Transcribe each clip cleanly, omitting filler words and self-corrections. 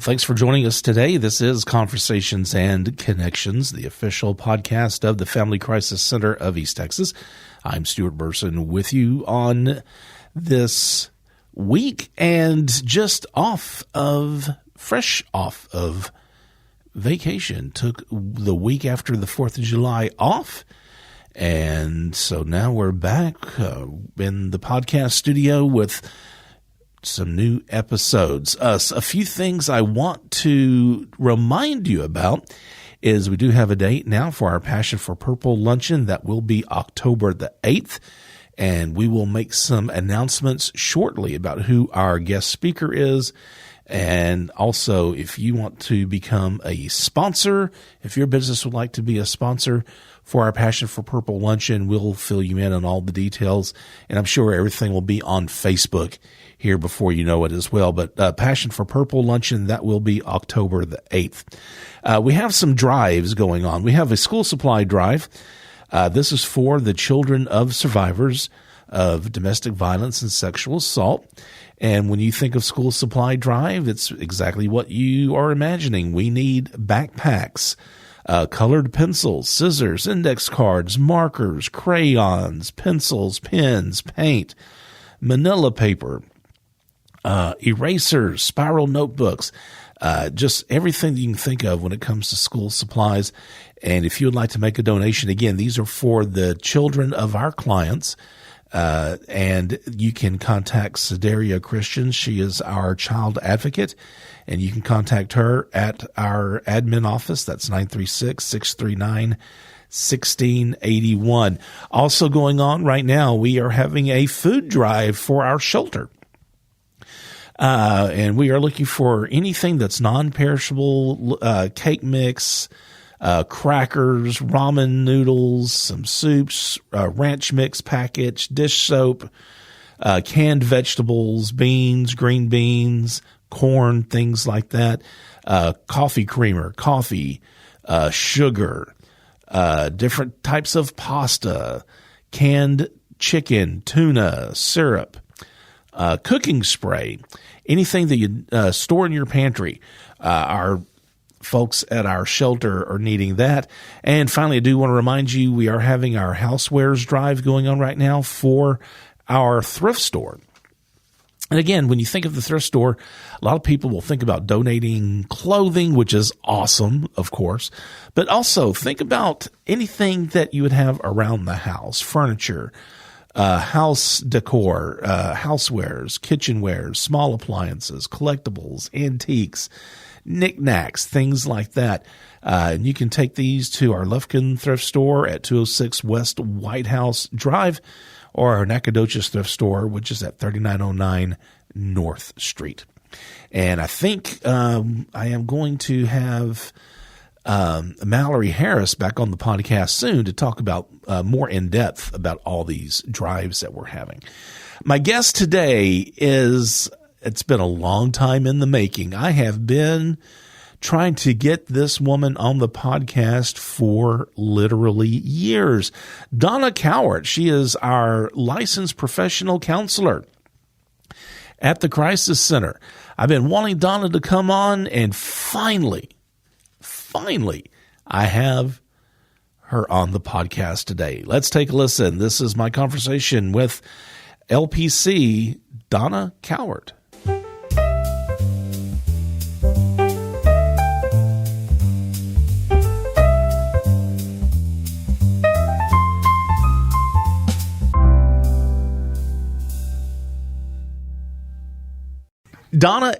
Well, thanks for joining us today. This is Conversations and Connections, the official podcast of the Family Crisis Center of East Texas. I'm Stuart Burson with you on this week and just fresh off of vacation. Took the week after the 4th of July off. And so now we're back in the podcast studio with some new episodes. A few things I want to remind you about is we do have a date now for our Passion for Purple luncheon. That will be October the 8th. And we will make some announcements shortly about who our guest speaker is. And also, if you want to become a sponsor, if your business would like to be a sponsor for our Passion for Purple luncheon, we'll fill you in on all the details. And I'm sure everything will be on Facebook here before you know it as well. But Passion for Purple luncheon, that will be October the 8th. We have some drives going on. We have a school supply drive. This is for the children of survivors of domestic violence and sexual assault. And when you think of school supply drive, it's exactly what you are imagining. We need backpacks, colored pencils, scissors, index cards, markers, crayons, pencils, pens, paint, manila paper, erasers, spiral notebooks, just everything that you can think of when it comes to school supplies. And if you would like to make a donation, again, these are for the children of our clients. And you can contact Sedaria Christian. She is our child advocate, and you can contact her at our admin office. That's 936-639-1681. Also going on right now, we are having a food drive for our shelter. And we are looking for anything that's non-perishable, cake mix, crackers, ramen noodles, some soups, ranch mix package, dish soap, canned vegetables, beans, green beans, corn, things like that, coffee creamer, coffee, sugar, different types of pasta, canned chicken, tuna, syrup, cooking spray, anything that you store in your pantry. Our folks at our shelter are needing that. And finally, I do want to remind you, we are having our housewares drive going on right now for our thrift store. And again, when you think of the thrift store, a lot of people will think about donating clothing, which is awesome, of course, but also think about anything that you would have around the house, furniture, house decor, housewares, kitchenwares, small appliances, collectibles, antiques, knickknacks, things like that. And you can take these to our Lufkin thrift store at 206 West White House Drive, or our Nacogdoches thrift store, which is at 3909 North Street. And I think I am going to have Mallory Harris back on the podcast soon to talk about more in depth about all these drives that we're having. My guest today it's been a long time in the making. I have been trying to get this woman on the podcast for literally years. Donna Cowart, she is our licensed professional counselor at the Crisis Center. I've been wanting Donna to come on, and finally, I have her on the podcast today. Let's take a listen. This is my conversation with LPC Donna Cowart. Donna,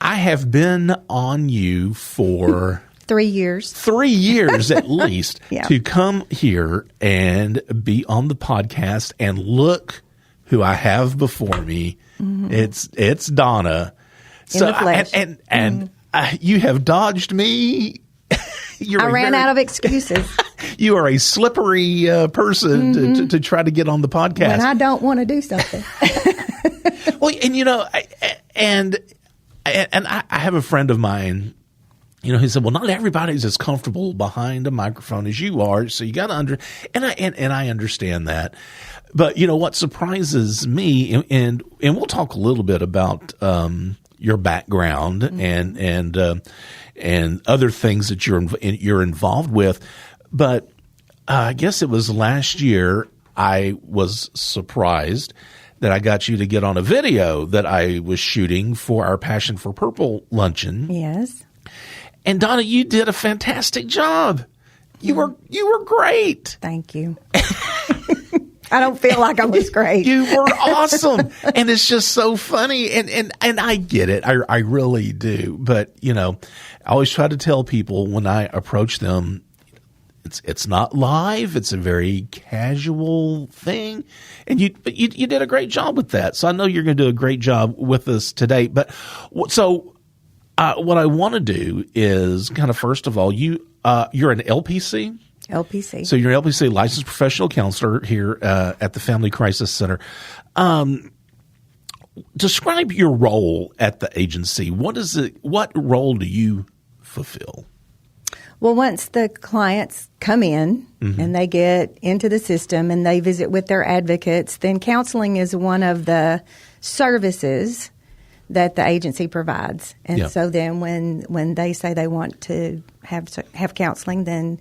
I have been on you for 3 years. 3 years at least Yeah. to come here and be on the podcast, and look who I have before me. Mm-hmm. It's Donna. In the flesh. And you have dodged me. I ran out of excuses. You are a slippery person to try to get on the podcast. When I don't want to do something. Well, and you know, I have a friend of mine. You know, he said, "Well, not everybody's as comfortable behind a microphone as you are, so you got to and I understand that." But you know what surprises me, and we'll talk a little bit about your background and other things that you're involved with. But I guess it was last year I was surprised that I got you to get on a video that I was shooting for our Passion for Purple luncheon. Yes. And Donna, you did a fantastic job. You were great. Thank you. I don't feel like I was great. You were awesome. And it's just so funny. And I get it. I really do. But, I always try to tell people when I approach them, it's not live. It's a very casual thing. And you did a great job with that. So I know you're going to do a great job with us today. But so what I want to do is kind of, first of all, you're an LPC? LPC. So you're an LPC, licensed professional counselor here at the Family Crisis Center. Describe your role at the agency. What role do you fulfill? Well, once the clients come in and they get into the system and they visit with their advocates, then counseling is one of the services that the agency provides. And so then when they say they want to have counseling, then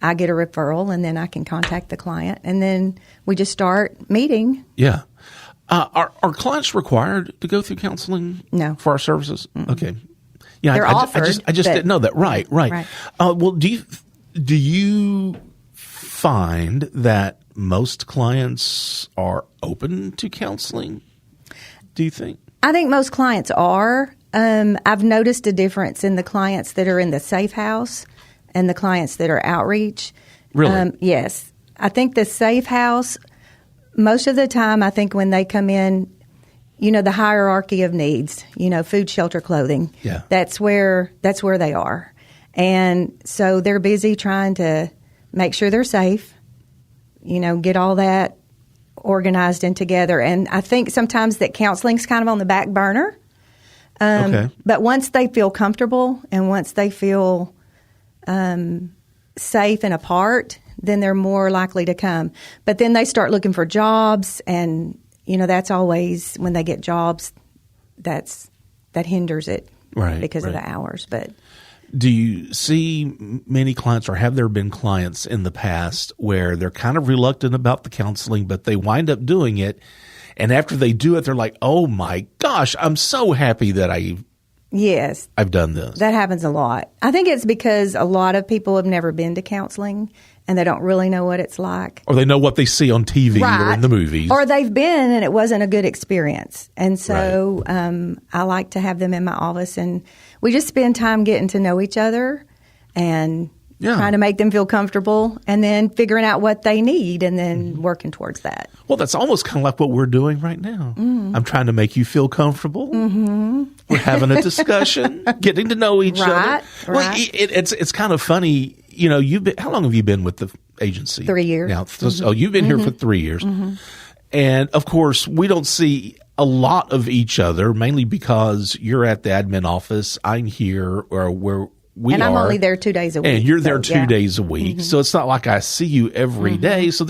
I get a referral and then I can contact the client and then we just start meeting. Yeah. Are clients required to go through counseling? No. For our services? Mm-mm. Okay. Yeah, They're offered, I just didn't know that. Right. Well, do you find that most clients are open to counseling? Do you think? I think most clients are. I've noticed a difference in the clients that are in the safe house and the clients that are outreach. Really? Yes. I think the safe house, most of the time, I think when they come in, the hierarchy of needs, food, shelter, clothing. Yeah. That's where they are. And so they're busy trying to make sure they're safe, get all that organized and together. And I think sometimes that counseling's kind of on the back burner. Okay. But once they feel comfortable and once they feel safe and apart, then they're more likely to come. But then they start looking for jobs and that's always when they get jobs, that hinders it, right? Because of the hours. But do you see many clients, or have there been clients in the past where they're kind of reluctant about the counseling, but they wind up doing it, and after they do it, they're like, "Oh my gosh, I'm so happy that I've done this." That happens a lot. I think it's because a lot of people have never been to counseling. And they don't really know what it's like. Or they know what they see on TV or in the movies. Or they've been and it wasn't a good experience. And so I like to have them in my office and we just spend time getting to know each other and trying to make them feel comfortable and then figuring out what they need and then working towards that. Well, that's almost kind of like what we're doing right now. I'm trying to make you feel comfortable. We're having a discussion, getting to know each other. Well, it's kind of funny. How long have you been with the agency? 3 years. Now, so you've been here for 3 years. And of course, we don't see a lot of each other, mainly because you're at the admin office. I'm here where we and are. I'm only there 2 days a week. And you're there 2 days a week. So it's not like I see you every day. So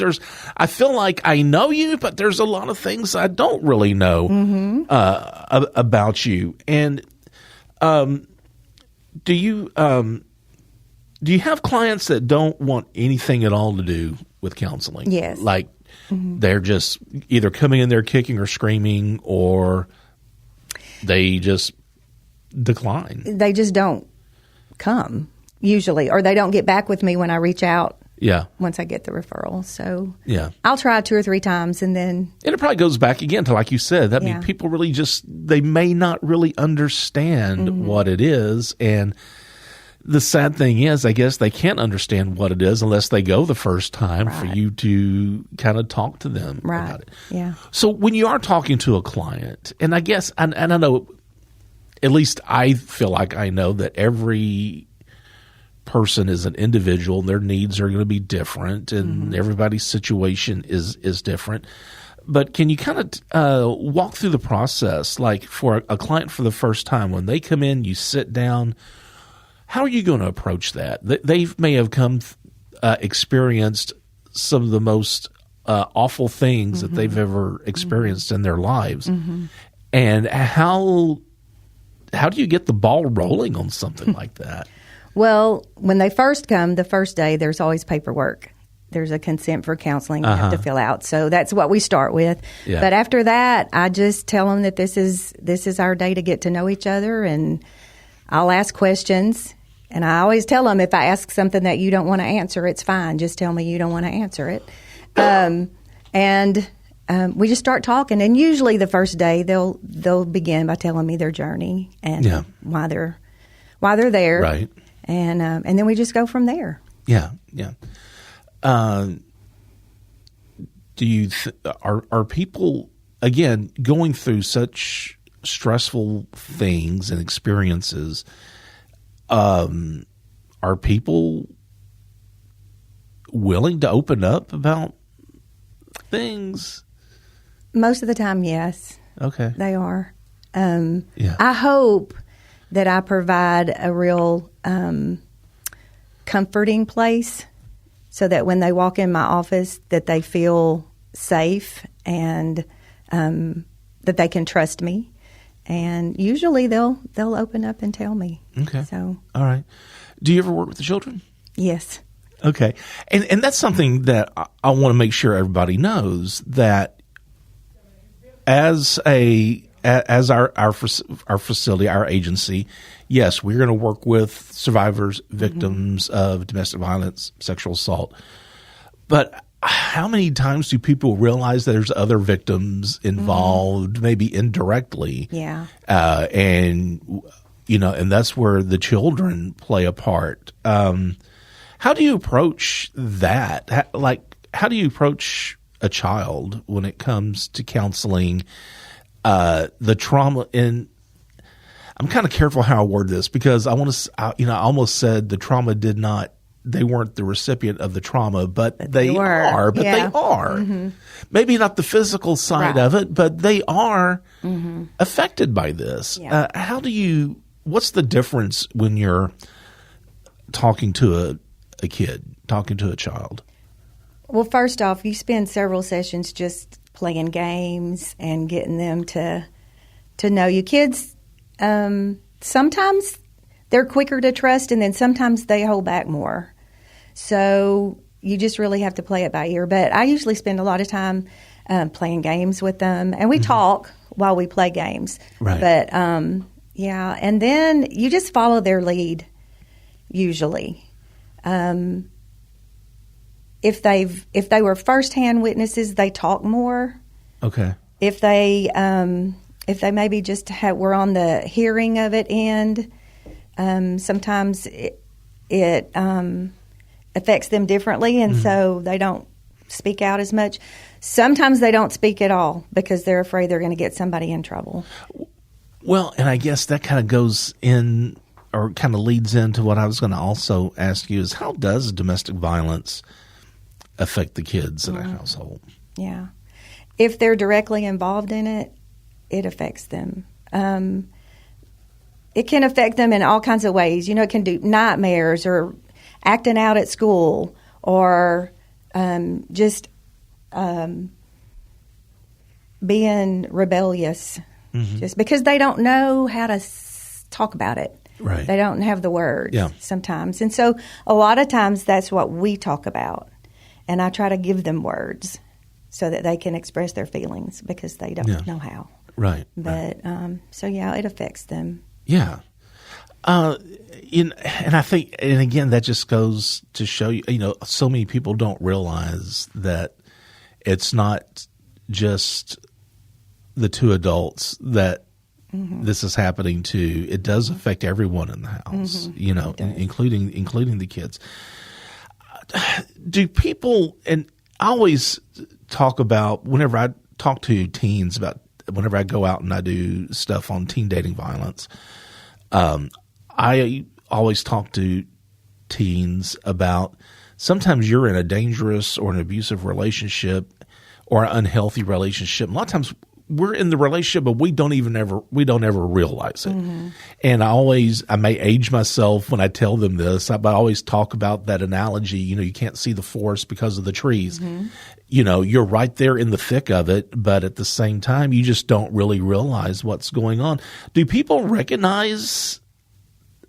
I feel like I know you, but there's a lot of things I don't really know about you. And do you have clients that don't want anything at all to do with counseling? Yes. Like they're just either coming in there kicking or screaming, or they just decline. They just don't come usually, or they don't get back with me when I reach out. Yeah. Once I get the referral. So yeah, I'll try 2 or 3 times and it probably goes back again to, like you said, that mean people really they may not really understand what it is. And the sad thing is, I guess they can't understand what it is unless they go the first time for you to kind of talk to them about it. Yeah. So when you are talking to a client, and I guess, and I know, at least I feel like I know that every person is an individual and their needs are going to be different and everybody's situation is different. But can you kind of walk through the process, like for a client for the first time, when they come in, you sit down, how are you going to approach that? They may have experienced some of the most awful things that they've ever experienced in their lives. And how how do you get the ball rolling on something like that? Well, when they first come, the first day, there's always paperwork. There's a consent for counseling you have to fill out. So that's what we start with. Yeah. But after that, I just tell them that this is our day to get to know each other, and I'll ask questions. And I always tell them, if I ask something that you don't want to answer, it's fine. Just tell me you don't want to answer it. We just start talking. And usually the first day, they'll begin by telling me their journey and why they're there. Right. And then we just go from there. Yeah, yeah. Are people, again, going through such stressful things and experiences? Are people willing to open up about things? Most of the time, yes. Okay. They are. I hope that I provide a real comforting place so that when they walk in my office that they feel safe and that they can trust me. And usually they'll open up and tell me. Okay. So, all right. Do you ever work with the children? Yes. Okay. And that's something that I want to make sure everybody knows, that as our facility, our agency, yes, we're going to work with survivors, victims of domestic violence, sexual assault. But how many times do people realize that there's other victims involved, maybe indirectly? Yeah. And that's where the children play a part. How do you approach that? How do you approach a child when it comes to counseling the trauma? And I'm kind of careful how I word this, because I almost said the trauma they weren't the recipient of the trauma, but they are. But they are. Mm-hmm. Maybe not the physical side of it, but they are affected by this. Yeah. What's the difference when you're talking to a kid, talking to a child? Well, first off, you spend several sessions just playing games and getting them to know you. Kids, sometimes they're quicker to trust, and then sometimes they hold back more. So you just really have to play it by ear. But I usually spend a lot of time playing games with them, and we talk while we play games. Right. But and then you just follow their lead. Usually, if they were firsthand witnesses, they talk more. Okay. If they maybe just were on the hearing of it end, sometimes it affects them differently, and so they don't speak out as much. Sometimes they don't speak at all because they're afraid they're going to get somebody in trouble. Well, and I guess that kind of goes in, or kind of leads into what I was going to also ask you, is how does domestic violence affect the kids in a household? Yeah. If they're directly involved in it, it affects them. It can affect them in all kinds of ways. It can do nightmares, or acting out at school, or just being rebellious, just because they don't know how to talk about it. Right. They don't have the words sometimes. And so a lot of times that's what we talk about. And I try to give them words so that they can express their feelings, because they don't know how. Right. But it affects them. Yeah. And I think, and again, that just goes to show you, so many people don't realize that it's not just the two adults that this is happening to. It does affect everyone in the house, including the kids. Do people, and I always talk about, whenever I talk to teens about, whenever I go out and I do stuff on teen dating violence, I always talk to teens about, sometimes you're in a dangerous or an abusive relationship or an unhealthy relationship. A lot of times we're in the relationship, but we don't ever realize it. And I may age myself when I tell them this, but I always talk about that analogy. You can't see the forest because of the trees. You're right there in the thick of it, but at the same time, you just don't really realize what's going on. Do people recognize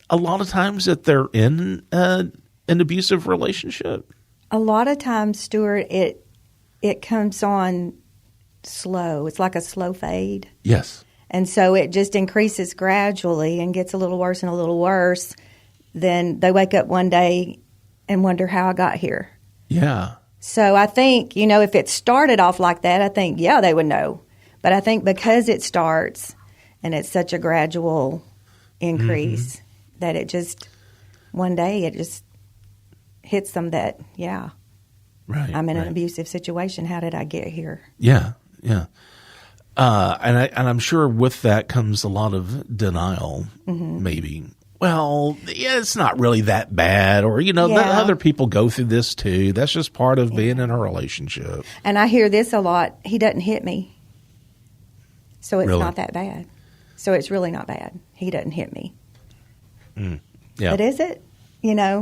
a lot of times that they're in an abusive relationship? A lot of times, Stuart, it comes on slow. It's like a slow fade. Yes. And so it just increases gradually and gets a little worse and a little worse. Then they wake up one day and wonder how I got here. Yeah. So I think, if it started off like that, I think, yeah, they would know. But I think because it starts and it's such a gradual increase that it just, one day it just hits them that, yeah, right, I'm in an abusive situation. How did I get here? Yeah, yeah. And I'm sure with that comes a lot of denial, maybe. Well, yeah, it's not really that bad. Or, other people go through this too. That's just part of being in a relationship. And I hear this a lot. He doesn't hit me. So it's really? Not that bad. So it's really not bad. He doesn't hit me. Yeah. But is it?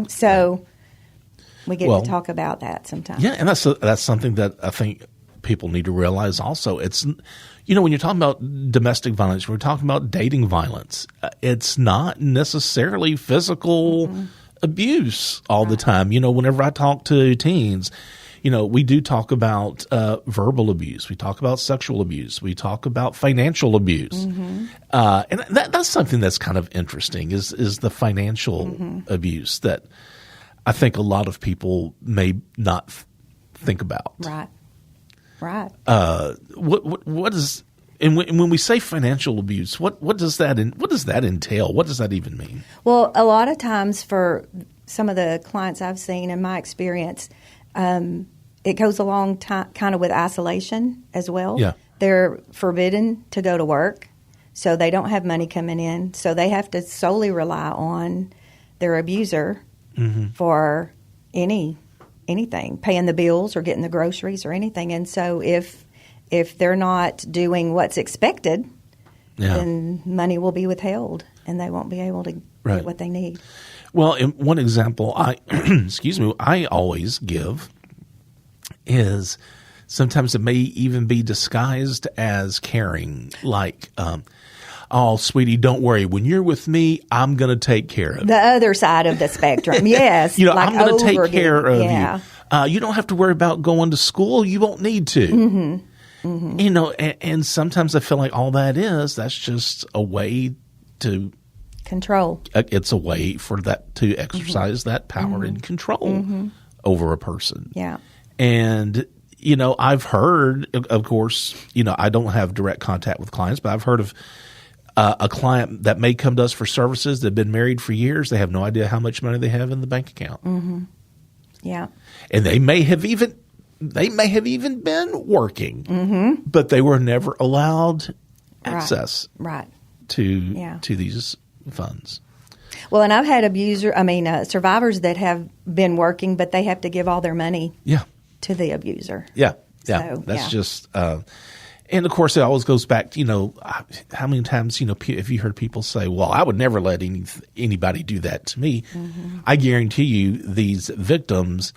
So we get to talk about that sometimes. Yeah, and that's something that I think people need to realize also. It's, when you're talking about domestic violence, we're talking about dating violence. It's not necessarily physical abuse all the time. Whenever I talk to teens, we do talk about verbal abuse. We talk about sexual abuse. We talk about financial abuse. And that's something that's kind of interesting is the financial abuse that I think a lot of people may not think about. Right. Right. What is, and when we say financial abuse, what does that entail? What does that even mean? Well, a lot of times for some of the clients I've seen in my experience, it goes along kind of with isolation as well. Yeah. They're forbidden to go to work, so they don't have money coming in, so they have to solely rely on their abuser for anything, paying the bills or getting the groceries or anything. And so if they're not doing what's expected, then money will be withheld and they won't be able to get what they need. Well, in one example I always give is sometimes it may even be disguised as caring, like oh, sweetie, don't worry. When you're with me, I'm going to take care of you. The other side of the spectrum, yes. I'm going to take care of you. You don't have to worry about going to school. You won't need to. And sometimes I feel like all that's just a way to control. It's a way for that to exercise that power and control over a person. Yeah. And I've heard, of course, I don't have direct contact with clients, but I've heard of a client that may come to us for services that have been married for years. They have no idea how much money they have in the bank account. Yeah. And they may have even been working, but they were never allowed access to these funds. Well, and I've had survivors that have been working, but they have to give all their money to the abuser. Yeah. So, that's just and of course, it always goes back to, how many times, if you heard people say, well, I would never let anybody do that to me. I guarantee you these victims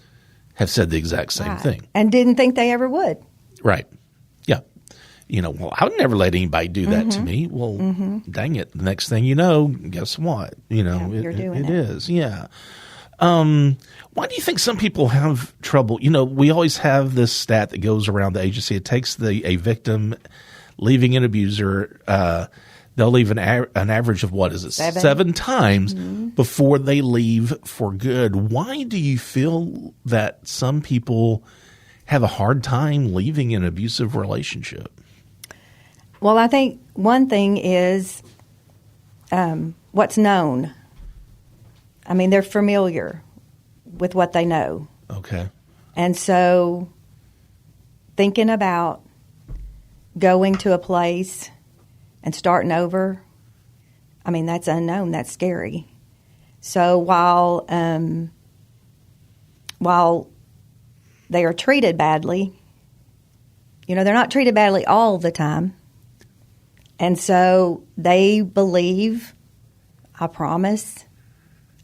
have said the exact same thing. And didn't think they ever would. Right. Yeah. Well, I would never let anybody do that to me. Well, dang it. The next thing you know, guess what? You're doing it. It is. Yeah. Why do you think some people have trouble? We always have this stat that goes around the agency. It takes a victim leaving an abuser, they'll leave an average of, what is it, 7 times before they leave for good. Why do you feel that some people have a hard time leaving an abusive relationship? Well, I think one thing is what's known. They're familiar with what they know. Okay. And so thinking about going to a place and starting over, that's unknown. That's scary. So while they are treated badly, they're not treated badly all the time. And so they believe, I promise,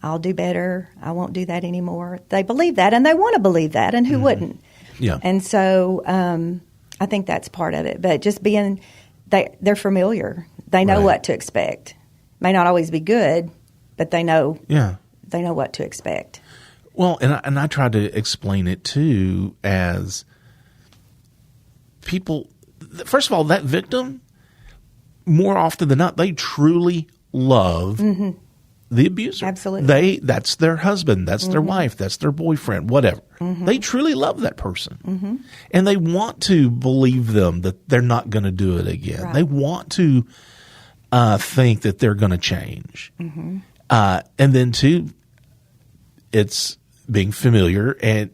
I'll do better. I won't do that anymore. They believe that, and they want to believe that, and who wouldn't? Yeah. And so I think that's part of it. But just being, they're familiar. They know what to expect. May not always be good, but they know. Yeah. They know what to expect. Well, and I try to explain it too as people. First of all, that victim, more often than not, they truly love the abuser. Absolutely. That's their husband, that's their wife, that's their boyfriend, whatever. They truly love that person. And they want to believe them that they're not going to do it again. Right. They want to think that they're going to change. And then too, it's being familiar and,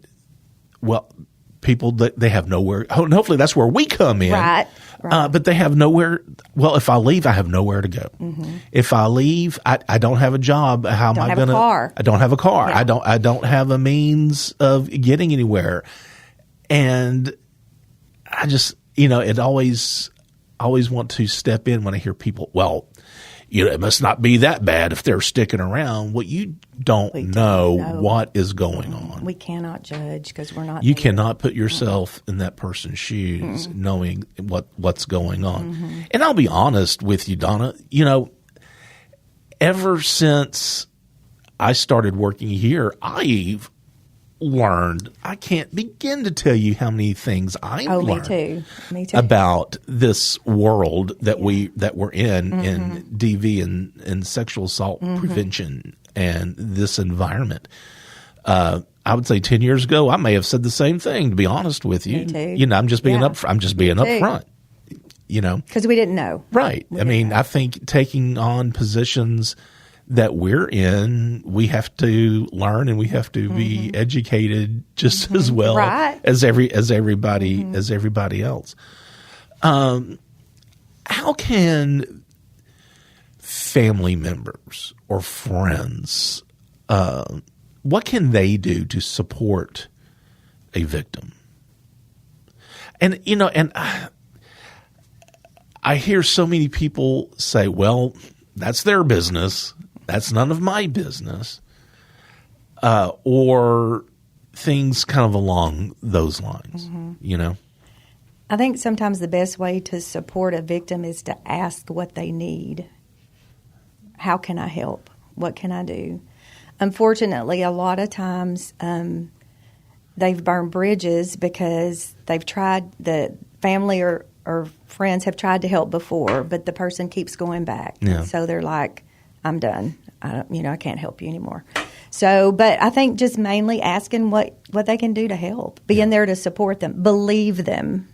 well, people that they have nowhere. And hopefully that's where we come in. Right. But they have nowhere. Well, if I leave, I have nowhere to go. If I leave, I don't have a job. How am I going to? I don't have a car. Yeah. I don't have a means of getting anywhere. And I just, it always want to step in when I hear people. Well, it must not be that bad if they're sticking around. Well, you don't know what is going on. We cannot judge because we're not. You cannot put yourself in that person's shoes, knowing what's going on. And I'll be honest with you, Donna. Ever since I started working here, I've learned. I can't begin to tell you how many things I've learned. Me too. About this world that we're in DV and sexual assault prevention and this environment. I would say 10 years ago, I may have said the same thing. To be honest with you, me too. I'm just being upfront. Because we didn't know. Right. I think taking on positions that we're in, we have to learn and we have to be educated just as well as everybody else. How can family members or friends, what can they do to support a victim? And I hear so many people say, "Well, that's their business. That's none of my business," or things kind of along those lines, I think sometimes the best way to support a victim is to ask what they need. How can I help? What can I do? Unfortunately, a lot of times they've burned bridges because they've tried, the family or friends have tried to help before, but the person keeps going back. Yeah. So they're like, I'm done. I can't help you anymore. So, but I think just mainly asking what they can do to help, being there to support them, believe them.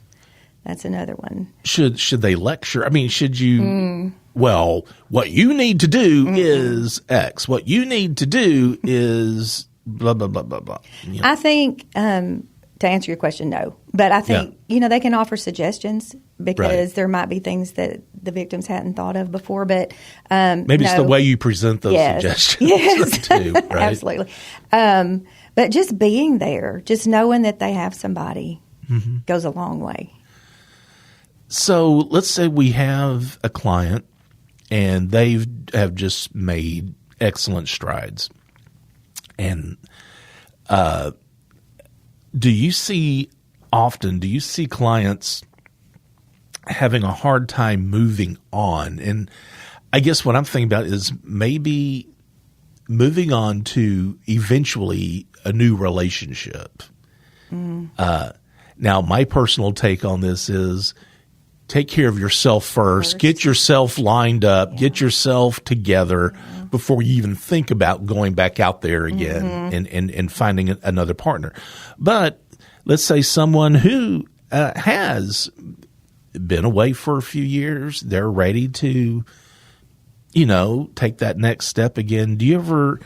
That's another one. Should they lecture? I mean, should you? Well, what you need to do is X. What you need to do is blah blah blah blah blah. I think to answer your question, no. But I think they can offer suggestions because there might be things that the victims hadn't thought of before. But maybe it's the way you present those suggestions. Yes, too, right? Absolutely. But just being there, just knowing that they have somebody, goes a long way. So let's say we have a client and they have just made excellent strides. And do you see clients having a hard time moving on? And I guess what I'm thinking about is maybe moving on to eventually a new relationship. Now, my personal take on this is take care of yourself first. Get yourself lined up. Get yourself together before you even think about going back out there again and finding another partner. But let's say someone who has been away for a few years, they're ready to, take that next step again. Do you ever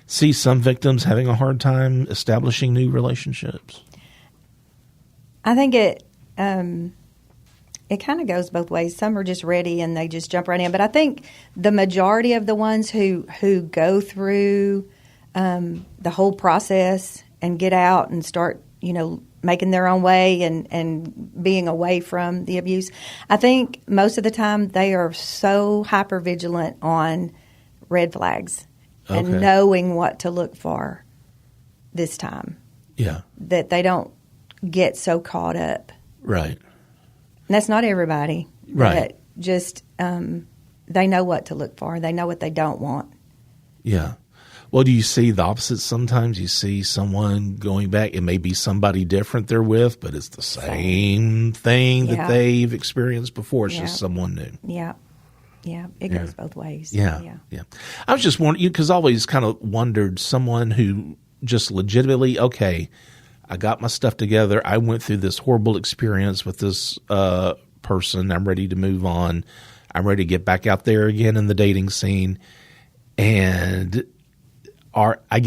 see some victims having a hard time establishing new relationships? I think it kind of goes both ways. Some are just ready and they just jump right in. But I think the majority of the ones who go through the whole process and get out and start, making their own way and being away from the abuse. I think most of the time they are so hyper vigilant on red flags and knowing what to look for this time. Yeah. That they don't get so caught up. Right. And that's not everybody. Right. But just they know what to look for. They know what they don't want. Yeah. Well, do you see the opposite sometimes? You see someone going back. It may be somebody different they're with, but it's the same thing that they've experienced before. It's just someone new. Yeah. Yeah. It goes both ways. Yeah. I was just wondering, because I always kind of wondered someone who just legitimately, okay, I got my stuff together. I went through this horrible experience with this person. I'm ready to move on. I'm ready to get back out there again in the dating scene. And are they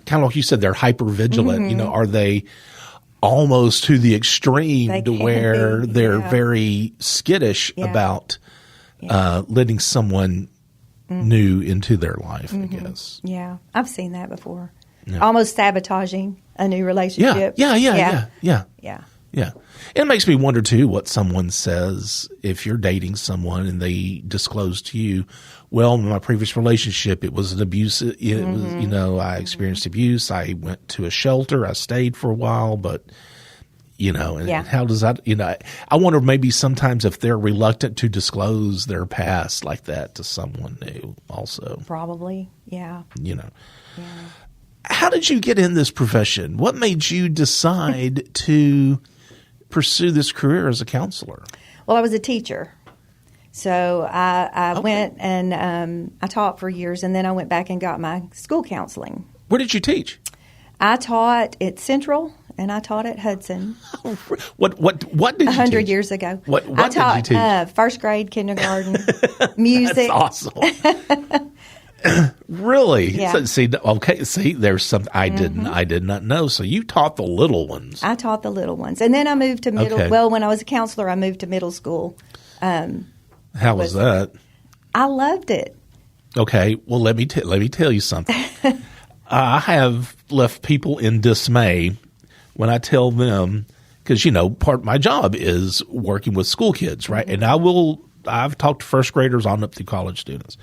kind of like you said, they're hyper vigilant? Mm-hmm. You know, are they almost to the extreme to where they're very skittish about letting someone new into their life? I guess. Yeah, I've seen that before. Yeah. Almost sabotaging a new relationship. Yeah. And it makes me wonder, too, what someone says if you're dating someone and they disclose to you, well, in my previous relationship, it was an abuse. Was, I experienced abuse. I went to a shelter. I stayed for a while, but, and how does that, I wonder maybe sometimes if they're reluctant to disclose their past like that to someone new also. Probably, yeah. Yeah. How did you get in this profession? What made you decide to pursue this career as a counselor? Well, I was a teacher. So I went and I taught for years, and then I went back and got my school counseling. Where did you teach? I taught at Central, and I taught at Hudson. What did you teach? 100 years ago. What I taught, did you teach? First grade, kindergarten, music. That's awesome. Really? Yeah. There's something I did not know. So you taught the little ones. I taught the little ones. And then I moved to middle. Okay. Well, when I was a counselor, I moved to middle school. How was that? I loved it. Okay. Well, let me tell you something. I have left people in dismay when I tell them, because, part of my job is working with school kids, right? And I've talked to first graders on up to college students.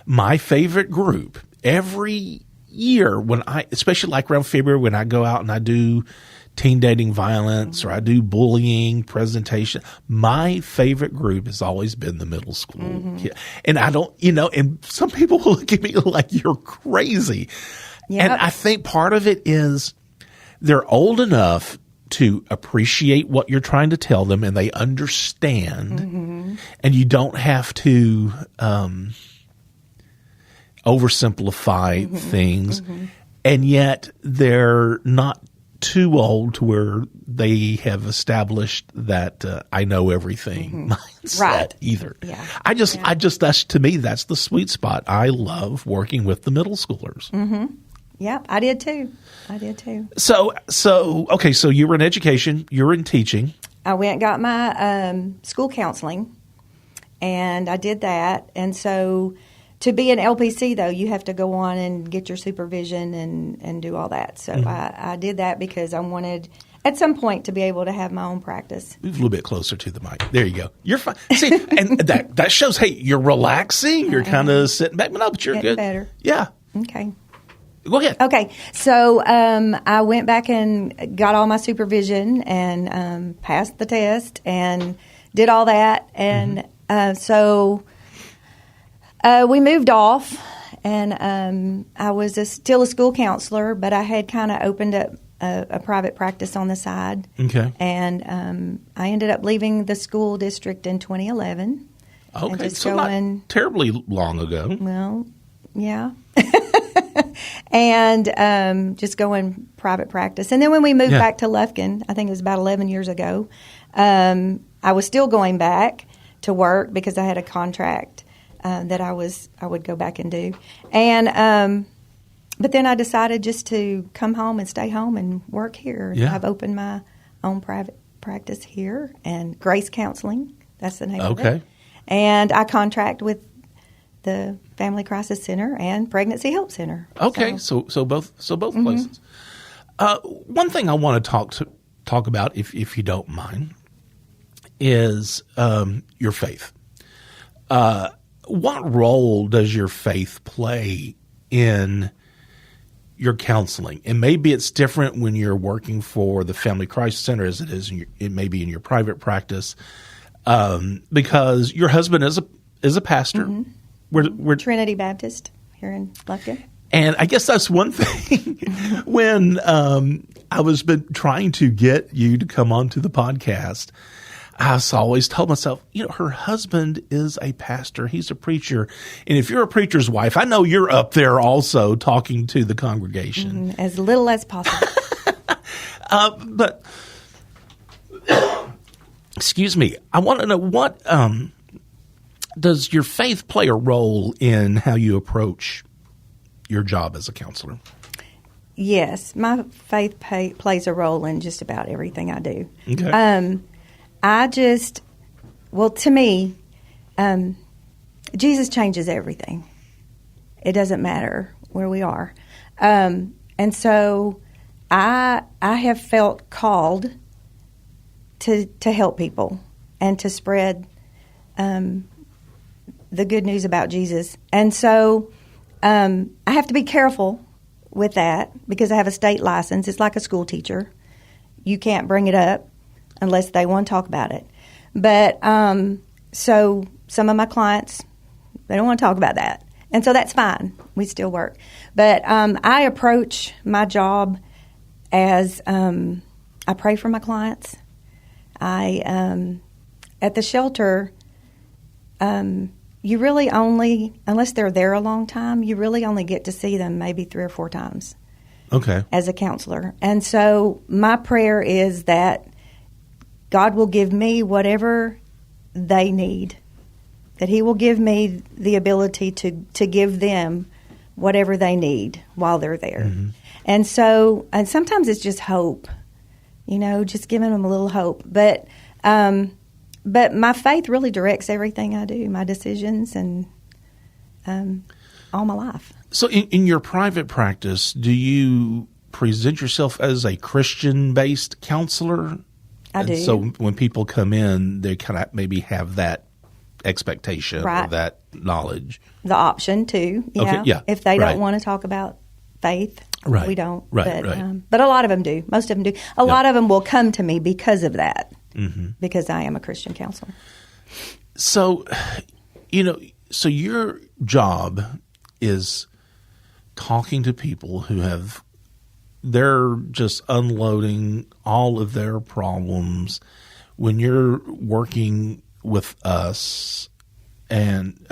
My favorite group every year especially like around February when I go out and I do teen dating violence or I do bullying presentation, my favorite group has always been the middle school kid. And I don't, and some people will look at me like you're crazy. Yep. And I think part of it is they're old enough to appreciate what you're trying to tell them and they understand and you don't have to, oversimplify things, and yet they're not too old to where they have established that I know everything mindset either. Yeah. I just that's to me that's the sweet spot. I love working with the middle schoolers. Yeah, I did too. So okay, so you were in education, you were in teaching. I went and got my school counseling, and I did that, and so. To be an LPC, though, you have to go on and get your supervision and do all that. So I did that because I wanted, at some point, to be able to have my own practice. Move a little bit closer to the mic. There you go. You're fine. See, and that shows, hey, you're relaxing. You're kind of sitting back. But you're good. Better. Yeah. Okay. Go ahead. Okay. So I went back and got all my supervision and passed the test and did all that. And so... we moved off, and I was still a school counselor, but I had kind of opened up a private practice on the side. Okay. And I ended up leaving the school district in 2011. Okay, so not terribly long ago. Well, yeah. And just going private practice. And then when we moved back to Lufkin, I think it was about 11 years ago, I was still going back to work because I had a contract. That I would go back and do, and but then I decided just to come home and stay home and work here. Yeah. I've opened my own private practice here, and Grace Counseling, that's the name of it. And I contract with the Family Crisis Center and Pregnancy Help Center. Okay, so both places. One thing I want to talk about, if you don't mind, is your faith. What role does your faith play in your counseling? And maybe it's different when you're working for the Family Crisis Center as it is it may be in your private practice, because your husband is a pastor. Mm-hmm. We're Trinity Baptist here in Lufkin. And I guess that's one thing. When I was been trying to get you to come onto the podcast, I always told myself, her husband is a pastor. He's a preacher. And if you're a preacher's wife, I know you're up there also talking to the congregation. As little as possible. But, excuse me, I want to know what does your faith play a role in how you approach your job as a counselor? Yes, my faith plays a role in just about everything I do. Okay. To me, Jesus changes everything. It doesn't matter where we are. And so I have felt called to help people and to spread the good news about Jesus. And so I have to be careful with that because I have a state license. It's like a school teacher. You can't bring it up unless they want to talk about it. But so some of my clients, they don't want to talk about that. And so that's fine. We still work. But I approach my job as I pray for my clients. At the shelter, you really only, unless they're there a long time, you really only get to see them maybe 3 or 4 times. Okay. As a counselor. And so my prayer is that God will give me whatever they need, that He will give me the ability to give them whatever they need while they're there. Mm-hmm. And so, and sometimes it's just hope, just giving them a little hope. But my faith really directs everything I do, my decisions, and all my life. So in your private practice, do you present yourself as a Christian-based counselor? I do. So when people come in, they kind of maybe have that expectation or that knowledge. The option, too. If they don't want to talk about faith, we don't. But a lot of them do. Most of them do. A lot of them will come to me because of that. Mm-hmm. Because I am a Christian counselor. So, so your job is talking to people who they're just unloading all of their problems. When you're working with us and,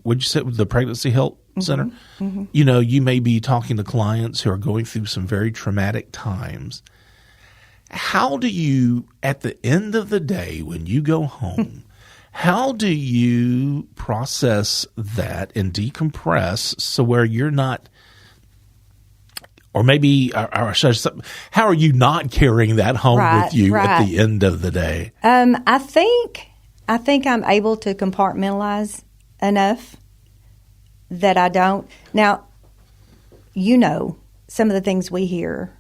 what'd you say, the Pregnancy Health Center? Mm-hmm. You may be talking to clients who are going through some very traumatic times. How do you, at the end of the day, when you go home, how do you process that and decompress so where you're not, or maybe, how are you not carrying that home with you at the end of the day? I think I'm able to compartmentalize enough that I don't. Now, some of the things we hear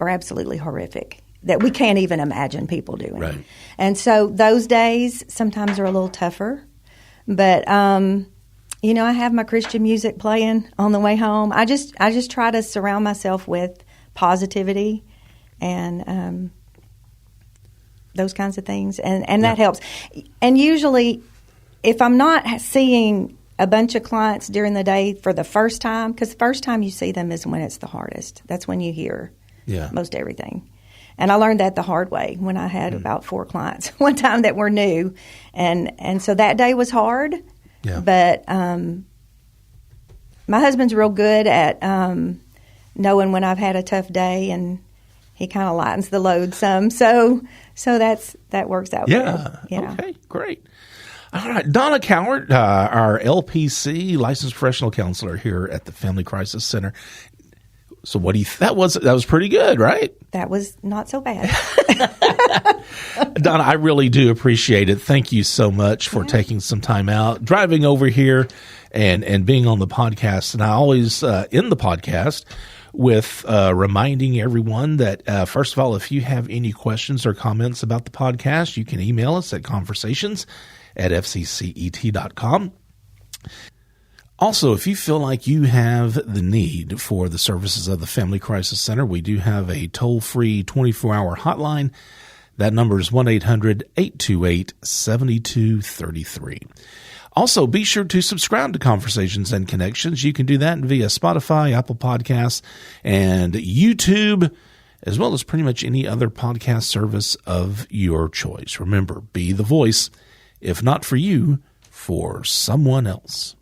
are absolutely horrific, that we can't even imagine people doing. Right. And so those days sometimes are a little tougher. But, I have my Christian music playing on the way home. I just try to surround myself with positivity and those kinds of things. And that helps. And usually if I'm not seeing a bunch of clients during the day for the first time, because the first time you see them is when it's the hardest. That's when you hear most everything. And I learned that the hard way when I had about 4 clients one time that were new. And so that day was hard. Yeah. But my husband's real good at knowing when I've had a tough day, and he kind of lightens the load some. So that works out good. Yeah. Okay, great. All right, Donna Cowart, our LPC, licensed professional counselor here at the Family Crisis Center. So what do you? That was pretty good, right? That was not so bad. Donna, I really do appreciate it. Thank you so much for taking some time out, driving over here, and being on the podcast. And I always end the podcast with reminding everyone that, first of all, if you have any questions or comments about the podcast, you can email us at conversations@fccet.com. Also, if you feel like you have the need for the services of the Family Crisis Center, we do have a toll-free 24-hour hotline. That number is 1-800-828-7233. Also, be sure to subscribe to Conversations and Connections. You can do that via Spotify, Apple Podcasts, and YouTube, as well as pretty much any other podcast service of your choice. Remember, be the voice, if not for you, for someone else.